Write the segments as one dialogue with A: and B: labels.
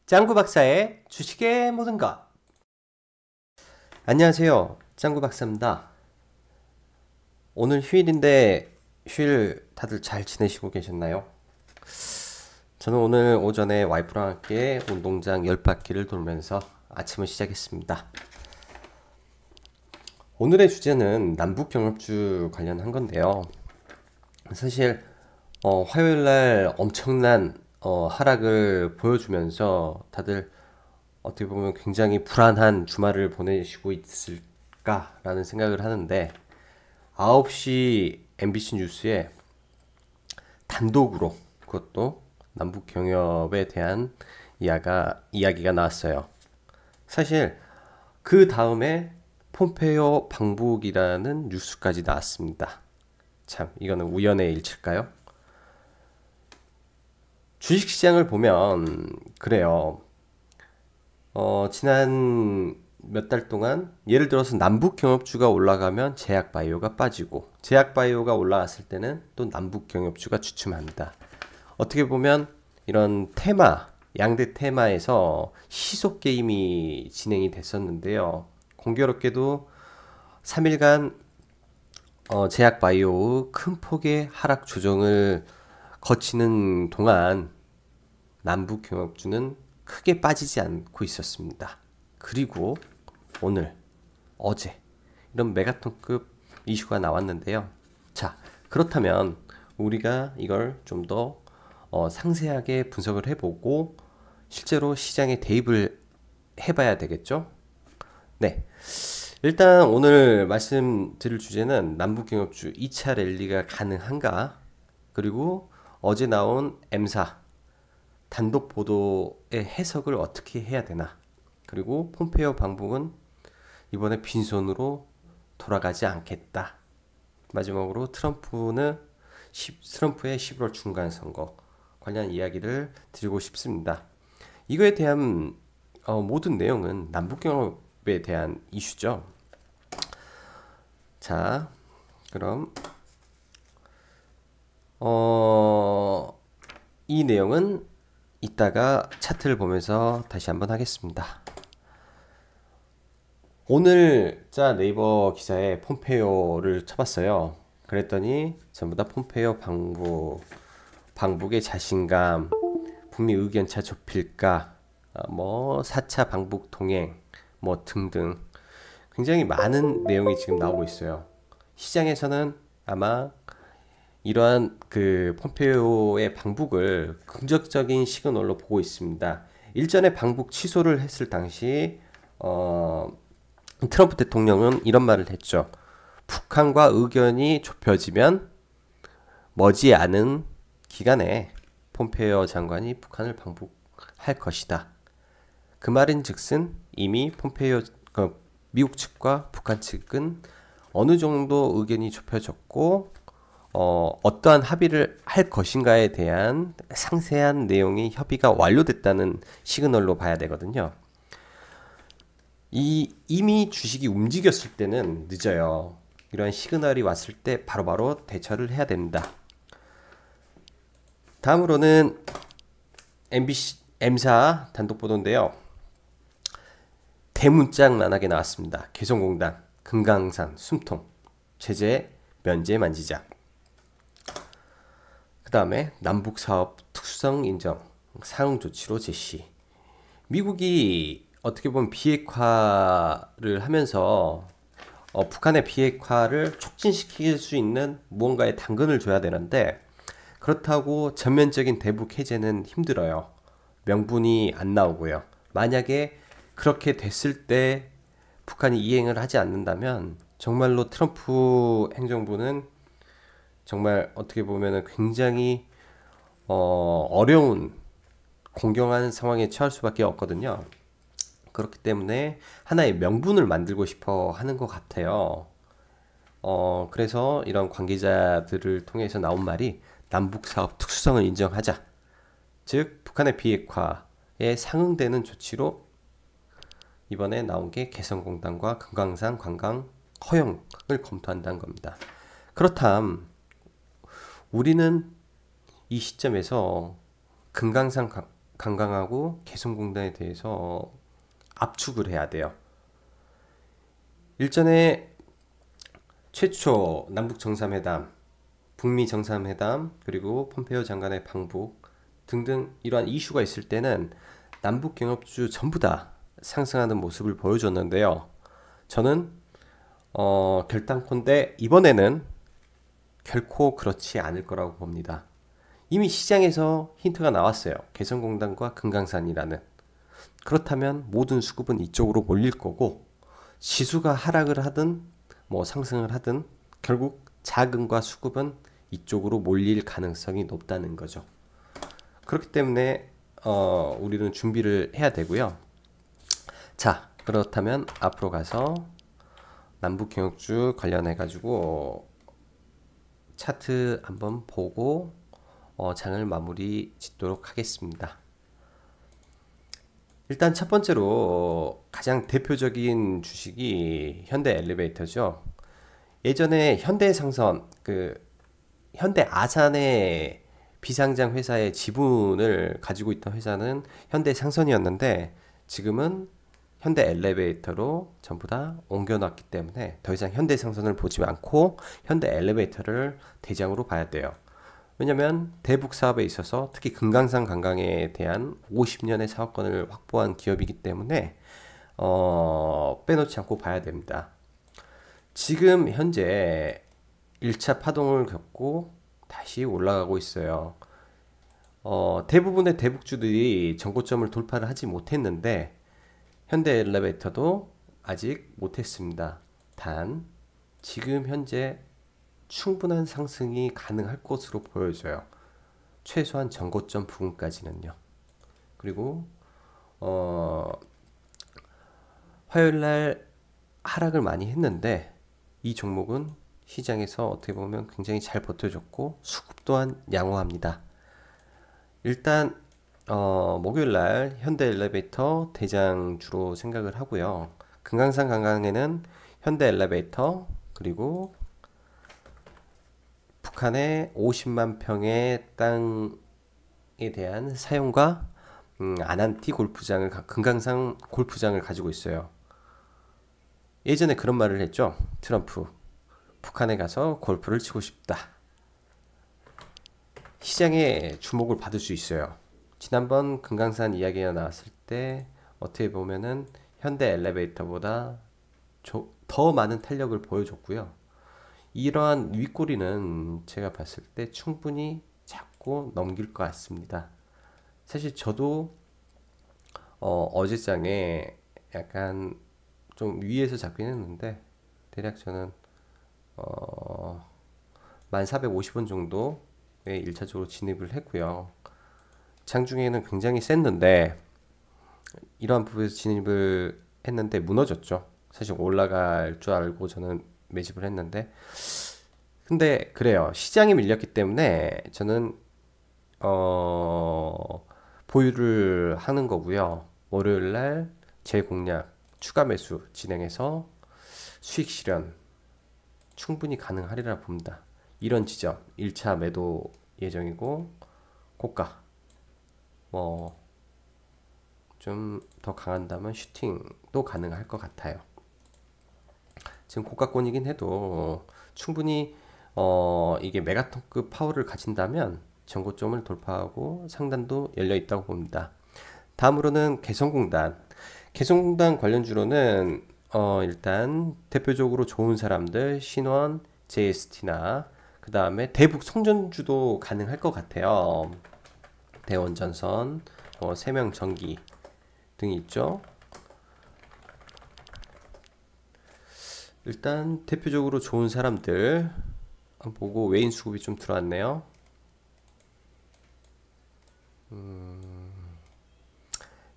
A: 짱구 박사의 주식의 모든 것. 안녕하세요, 짱구 박사입니다. 오늘 휴일인데 휴일 다들 잘 지내시고 계셨나요? 저는 오늘 오전에 와이프랑 함께 운동장 10바퀴를 돌면서 아침을 시작했습니다. 오늘의 주제는 남북경협주 관련한 건데요. 사실 화요일날 엄청난 하락을 보여주면서 다들 어떻게 보면 굉장히 불안한 주말을 보내시고 있을까라는 생각을 하는데, 9시 MBC 뉴스에 단독으로, 그것도 남북 경협에 대한 이야기가 나왔어요. 사실 그 다음에 폼페이오 방북이라는 뉴스까지 나왔습니다. 참, 이거는 우연의 일치일까요? 주식시장을 보면 그래요. 지난 몇 달 동안 예를 들어서 남북경협주가 올라가면 제약바이오가 빠지고, 제약바이오가 올라갔을 때는 또 남북경협주가 주춤합니다. 어떻게 보면 이런 테마, 양대 테마에서 시속 게임이 진행이 됐었는데요. 공교롭게도 3일간 제약바이오의 큰 폭의 하락 조정을 거치는 동안 남북경협주는 크게 빠지지 않고 있었습니다. 그리고 오늘, 어제 이런 메가톤급 이슈가 나왔는데요. 자, 그렇다면 우리가 이걸 좀 더 상세하게 분석을 해보고 실제로 시장에 대입을 해봐야 되겠죠? 네, 일단 오늘 말씀드릴 주제는 남북경협주 2차 랠리가 가능한가, 그리고 어제 나온 M사 단독 보도의 해석을 어떻게 해야 되나, 그리고 폼페이오 방북은 이번에 빈손으로 돌아가지 않겠다. 마지막으로 트럼프의 11월 중간선거 관련 이야기를 드리고 싶습니다. 이거에 대한 모든 내용은 남북경협에 대한 이슈죠. 자, 그럼 이 내용은 이따가 차트를 보면서 다시 한번 하겠습니다. 오늘 네이버 기사에 폼페이오를 쳐봤어요. 그랬더니 전부 다 폼페이오 방북의 자신감, 북미 의견차 좁힐까, 4차 방북 동행, 등등 굉장히 많은 내용이 지금 나오고 있어요. 시장에서는 아마 이러한 폼페이오의 방북을 긍정적인 시그널로 보고 있습니다. 일전에 방북 취소를 했을 당시 트럼프 대통령은 이런 말을 했죠. 북한과 의견이 좁혀지면 머지않은 기간에 폼페이오 장관이 북한을 방북할 것이다. 그 말인즉슨 이미 미국 측과 북한 측은 어느 정도 의견이 좁혀졌고 어떠한 합의를 할 것인가에 대한 상세한 내용의 협의가 완료됐다는 시그널로 봐야 되거든요. 이미 주식이 움직였을 때는 늦어요. 이러한 시그널이 왔을 때 바로바로 대처를 해야 됩니다. 다음으로는 M사 단독 보도인데요. 대문짝만하게 나왔습니다. 개성공단, 금강산, 숨통, 제재 면제 만지작. 그 다음에 남북사업 특수성 인정, 상응 조치로 제시. 미국이 어떻게 보면 비핵화를 하면서 북한의 비핵화를 촉진시킬 수 있는 무언가의 당근을 줘야 되는데, 그렇다고 전면적인 대북 해제는 힘들어요. 명분이 안 나오고요. 만약에 그렇게 됐을 때 북한이 이행을 하지 않는다면 정말로 트럼프 행정부는 정말 어떻게 보면 굉장히 어려운 공경한 상황에 처할 수밖에 없거든요. 그렇기 때문에 하나의 명분을 만들고 싶어 하는 것 같아요. 그래서 이런 관계자들을 통해서 나온 말이 남북사업 특수성을 인정하자. 즉 북한의 비핵화에 상응되는 조치로 이번에 나온 게 개성공단과 금강산 관광 허용을 검토한다는 겁니다. 그렇다면 우리는 이 시점에서 금강산 강강하고 개성공단에 대해서 압축을 해야 돼요. 일전에 최초 남북 정상회담, 북미 정상회담, 그리고 폼페이오 장관의 방북 등등 이러한 이슈가 있을 때는 남북 경협주 전부 다 상승하는 모습을 보여줬는데요. 저는 결단컨대 이번에는 결코 그렇지 않을 거라고 봅니다. 이미 시장에서 힌트가 나왔어요. 개성공단과 금강산이라는. 그렇다면 모든 수급은 이쪽으로 몰릴 거고, 지수가 하락을 하든 뭐 상승을 하든 결국 자금과 수급은 이쪽으로 몰릴 가능성이 높다는 거죠. 그렇기 때문에 우리는 준비를 해야 되고요. 자, 그렇다면 앞으로 가서 남북 경협주 관련해 가지고 차트 한번 보고 장을 마무리 짓도록 하겠습니다. 일단 첫 번째로 가장 대표적인 주식이 현대 엘리베이터죠. 예전에 현대상선, 현대 아산의 비상장 회사의 지분을 가지고 있던 회사는 현대상선이었는데 지금은 현대 엘리베이터로 전부 다 옮겨놨기 때문에 더 이상 현대상선을 보지 않고 현대 엘리베이터를 대장으로 봐야 돼요. 왜냐면 대북 사업에 있어서 특히 금강산 관광에 대한 50년의 사업권을 확보한 기업이기 때문에 빼놓지 않고 봐야 됩니다. 지금 현재 1차 파동을 겪고 다시 올라가고 있어요. 대부분의 대북주들이 전고점을 돌파를 하지 못했는데 현대 엘리베이터도 아직 못했습니다. 단 지금 현재 충분한 상승이 가능할 것으로 보여져요. 최소한 전고점 부근까지는요. 그리고 화요일날 하락을 많이 했는데 이 종목은 시장에서 어떻게 보면 굉장히 잘 버텨줬고 수급 또한 양호합니다. 일단 목요일날 현대 엘리베이터 대장주로 생각을 하고요. 금강산 관광에는 현대 엘리베이터 그리고 북한의 50만 평의 땅에 대한 사용과 아난티 골프장을 금강산 골프장을 가지고 있어요. 예전에 그런 말을 했죠. 트럼프. 북한에 가서 골프를 치고 싶다. 시장에 주목을 받을 수 있어요. 지난번 금강산 이야기가 나왔을 때 어떻게 보면은 현대 엘리베이터보다 더 많은 탄력을 보여줬고요. 이러한 윗꼬리는 제가 봤을 때 충분히 잡고 넘길 것 같습니다. 사실 저도 어제장에 약간 좀 위에서 잡긴 했는데 대략 저는 1450원 정도에 1차적으로 진입을 했고요. 장중에는 굉장히 셌는데 이러한 부분에서 진입을 했는데 무너졌죠. 사실 올라갈 줄 알고 저는 매집을 했는데 근데 그래요. 시장이 밀렸기 때문에 저는 보유를 하는 거고요. 월요일날 재공략 추가 매수 진행해서 수익 실현 충분히 가능하리라 봅니다. 이런 지점 1차 매도 예정이고 고가 뭐 좀 더 강한다면 슈팅도 가능할 것 같아요. 지금 고가권이긴 해도 충분히 이게 메가톤급 파워를 가진다면 전고점을 돌파하고 상단도 열려 있다고 봅니다. 다음으로는 개성공단 관련주로는 일단 대표적으로 좋은 사람들 신원, JST나 그 다음에 대북 송전주도 가능할 것 같아요. 대원전선, 세명전기 등이 있죠. 일단 대표적으로 좋은 사람들 보고 외인 수급이 좀 들어왔네요.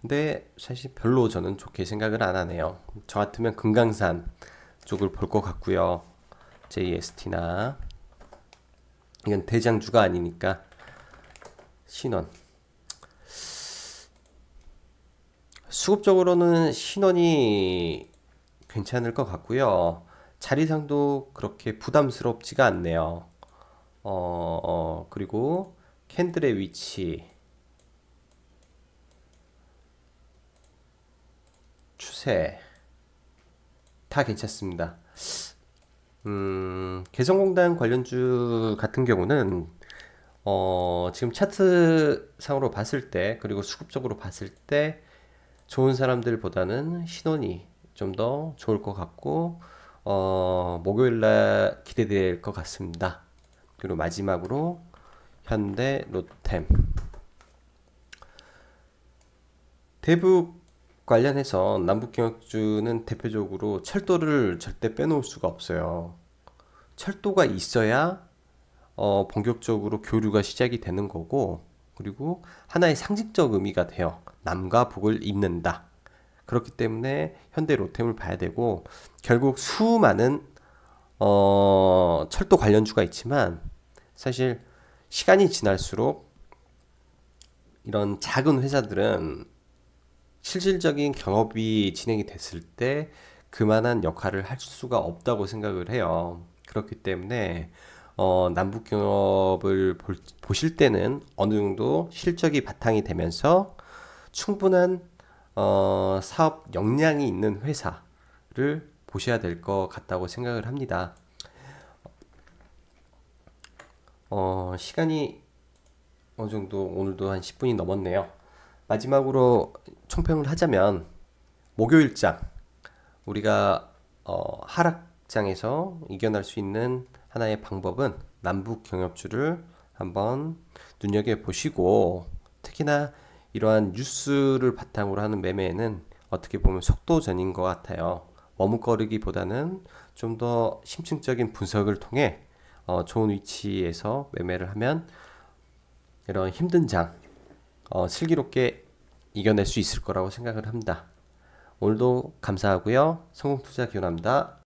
A: 근데 사실 별로 저는 좋게 생각을 안 하네요. 저 같으면 금강산 쪽을 볼 것 같고요. JST나 이건 대장주가 아니니까 신원 수급적으로는 신원이 괜찮을 것 같고요. 자리상도 그렇게 부담스럽지가 않네요. 그리고 캔들의 위치 추세 다 괜찮습니다. 개성공단 관련주 같은 경우는 지금 차트 상으로 봤을 때, 그리고 수급적으로 봤을 때 좋은 사람들보다는 신원이 좀 더 좋을 것 같고, 목요일날 기대될 것 같습니다. 그리고 마지막으로 현대, 로템. 대북 관련해서 남북경협주는 대표적으로 철도를 절대 빼놓을 수가 없어요. 철도가 있어야 본격적으로 교류가 시작이 되는 거고, 그리고 하나의 상징적 의미가 돼요. 남과 북을 잇는다. 그렇기 때문에 현대 로템을 봐야 되고, 결국 수많은 철도 관련주가 있지만 사실 시간이 지날수록 이런 작은 회사들은 실질적인 경업이 진행이 됐을 때 그만한 역할을 할 수가 없다고 생각을 해요. 그렇기 때문에 남북 경업을 보실 때는 어느 정도 실적이 바탕이 되면서 충분한 사업 역량이 있는 회사를 보셔야 될 것 같다고 생각을 합니다. 시간이 어느 정도 오늘도 한 10분이 넘었네요. 마지막으로 총평을 하자면 목요일장 우리가 하락장에서 이겨낼 수 있는 하나의 방법은 남북 경협주를 한번 눈여겨보시고, 특히나 이러한 뉴스를 바탕으로 하는 매매에는 어떻게 보면 속도전인 것 같아요. 머뭇거리기보다는 좀 더 심층적인 분석을 통해 좋은 위치에서 매매를 하면 이런 힘든 장 슬기롭게 이겨낼 수 있을 거라고 생각을 합니다. 오늘도 감사하고요. 성공투자 기원합니다.